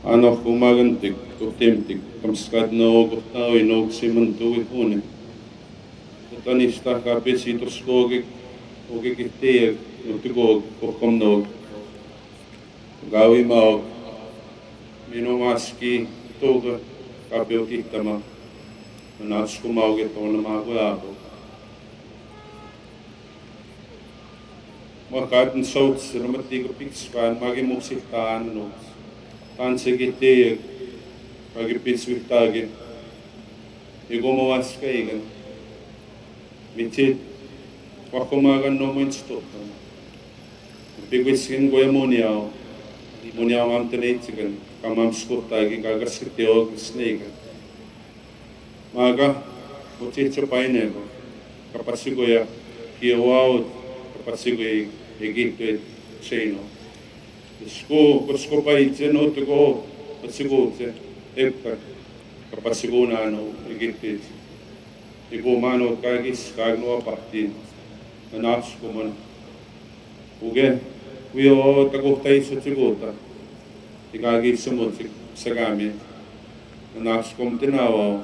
Ano kumagantik, kutimtik, kamskad na ogutaw, inog simantuwi hune. Tanista kapesitos kogik, ogikitiyag, nutigog, kukumnog. Gawi maog, minumaski, toga, kapiotitama. Manas kumaog ito na maguako. Makatin sauts, ramatigo pikspan, magimuksitaan, no. Tansigitiyag, kagipiswitagi. Igumawas kaigan. Mitit, wakumagan no mo instokan. Bigwiskin ko yung muniaw. Muniaw ang tinitigan. Kamam skutagi kagaskitiog snigan. Maga, mutitsa painego. Kapasigoya, kiawawad. Kapasigoy, igituit, sino. Kusko pa itse no tuko. Pasigo, epka. Kapasigo na ano, igituit. Ibu mano kagis kagno partin nanas kuman uge wio tagotay sa sigota ikagis sumot sa gami nanas kum tinawa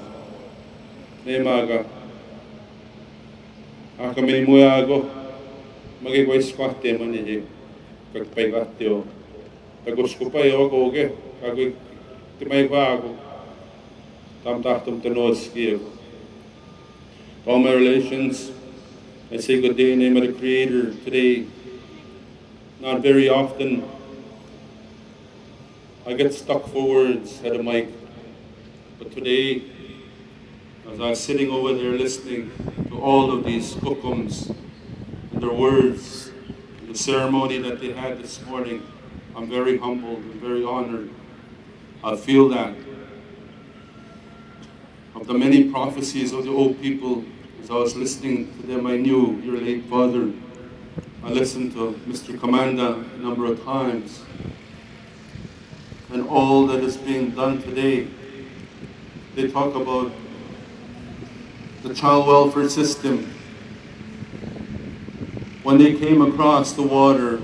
ne maga kami muyago magiwais parte man ni kagpay katyo tagos ko pa yo ko uge kagoi timay bago tamtahtum tenos kiyo. All my relations, I say good day in the name of the Creator today. Not very often I get stuck for words at a mic, but today, as I was sitting over there listening to all of these hukums and their words, the ceremony that they had this morning, I'm very humbled and very honored. I feel that. Of the many prophecies of the old people, as I was listening to them, I knew your late father. I listened to Mr. Commanda a number of times. And all that is being done today, they talk about the child welfare system. When they came across the water,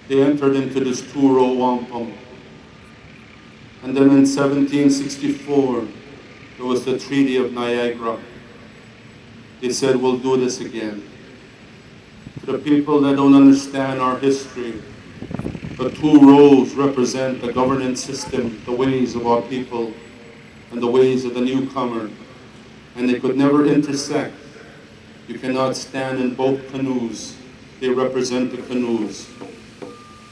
they entered into this two-row wampum. And then in 1764, there was the Treaty of Niagara. They said, we'll do this again. To the people that don't understand our history, the two rows represent the governance system, the ways of our people, and the ways of the newcomer. And they could never intersect. You cannot stand in both canoes. They represent the canoes.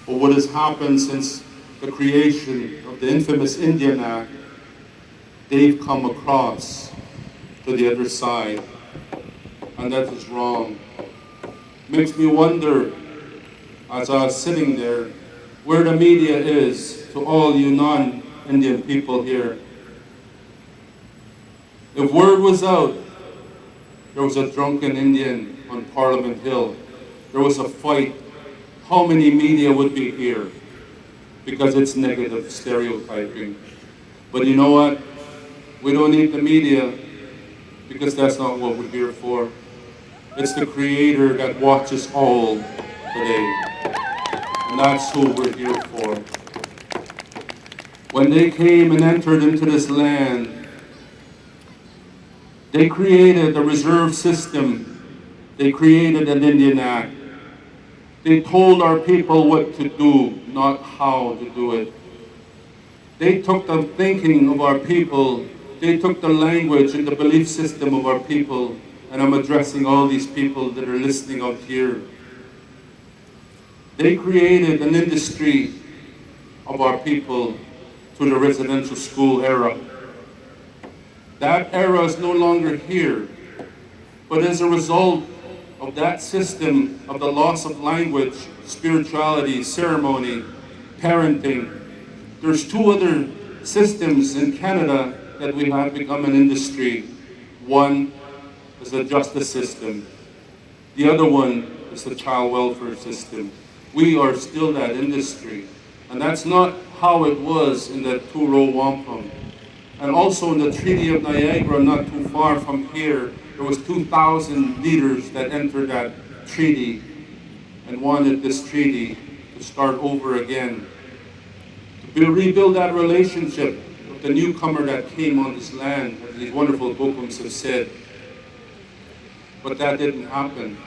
But what has happened since the creation of the infamous Indian Act, they've come across to the other side, and that is wrong. Makes me wonder, as I was sitting there, where the media is to all you non-Indian people here. If word was out, there was a drunken Indian on Parliament Hill, there was a fight, how many media would be here? Because it's negative stereotyping. But you know what? We don't need the media because that's not what we're here for. It's the Creator that watches all today. And that's who we're here for. When they came and entered into this land, they created a reserve system. They created an Indian Act. They told our people what to do, not how to do it. They took the thinking of our people, they took the language and the belief system of our people, and I'm addressing all these people that are listening out here. They created an industry of our people through the residential school era. That era is no longer here, but as a result of that system of the loss of language, spirituality, ceremony, parenting, there's two other systems in Canada that we have become an industry. One is the justice system. The other one is the child welfare system. We are still that industry. And that's not how it was in the two-row wampum. And also in the Treaty of Niagara, not too far from here, there was 2,000 leaders that entered that treaty and wanted this treaty to start over again. We'll rebuild that relationship with the newcomer that came on this land, as these wonderful Kokums have said. But that didn't happen.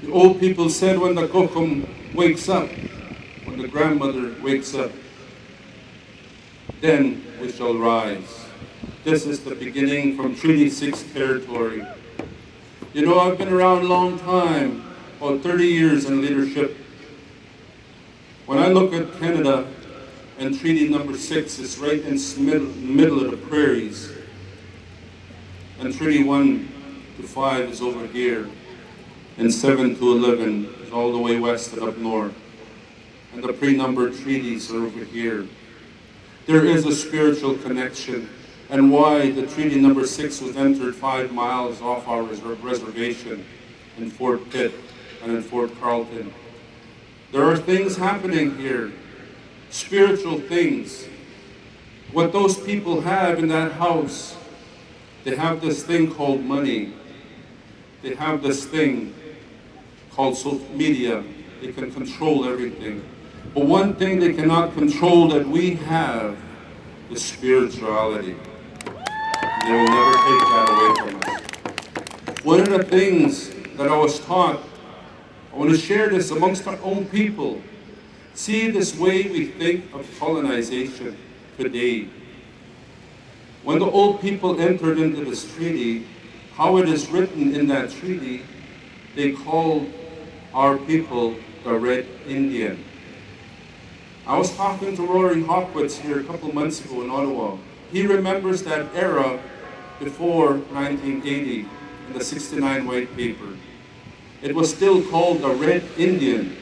The old people said when the Kokum wakes up, when the grandmother wakes up, then we shall rise. This is the beginning from Treaty 6 territory. You know, I've been around a long time, about 30 years in leadership. When I look at Canada and Treaty number 6, it's right in the middle of the prairies. And Treaty 1 to 5 is over here. And 7 to 11 is all the way west and up north. And the pre-numbered treaties are over here. There is a spiritual connection, and why the Treaty number 6 was entered 5 miles off our reservation in Fort Pitt and in Fort Carlton. There are things happening here, spiritual things. What those people have in that house, they have this thing called money. They have this thing called social media. They can control everything. But one thing they cannot control that we have is spirituality. They will never take that away from us. One of the things that I was taught, I want to share this amongst our own people. See this way we think of colonization today. When the old people entered into this treaty, how it is written in that treaty, they called our people the Red Indian. I was talking to Rory Hopkins here a couple months ago in Ottawa. He remembers that era before 1980 in the 69 White Paper. It was still called the Red Indian.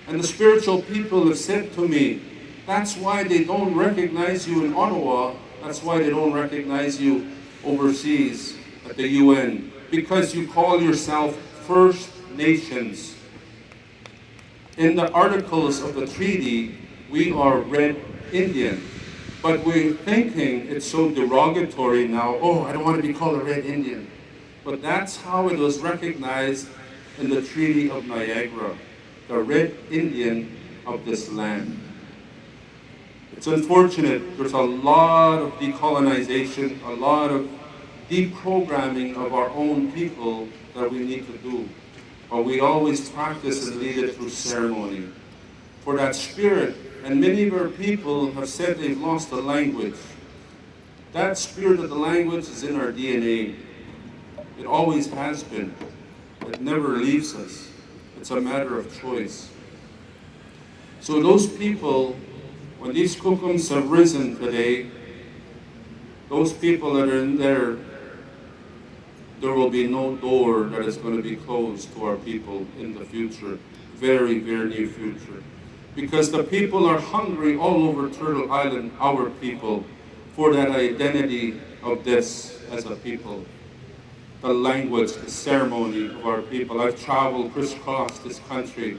And the spiritual people have said to me, that's why they don't recognize you in Ottawa, that's why they don't recognize you overseas at the UN, because you call yourself First Nations. In the articles of the treaty, we are Red Indian. But we're thinking it's so derogatory now, oh, I don't want to be called a Red Indian. But that's how it was recognized in the Treaty of Niagara, the Red Indian of this land. It's unfortunate, there's a lot of decolonization, a lot of deprogramming of our own people that we need to do. But we always practice and lead it through ceremony. For that spirit, and many of our people have said they've lost the language. That spirit of the language is in our DNA. It always has been. It never leaves us. It's a matter of choice. So those people, when these Kokums have risen today, those people that are in there will be no door that is going to be closed to our people in the future, very, very near future. Because the people are hungry all over Turtle Island, our people, for that identity of this as a people. The language, the ceremony of our people. I've traveled crisscross this country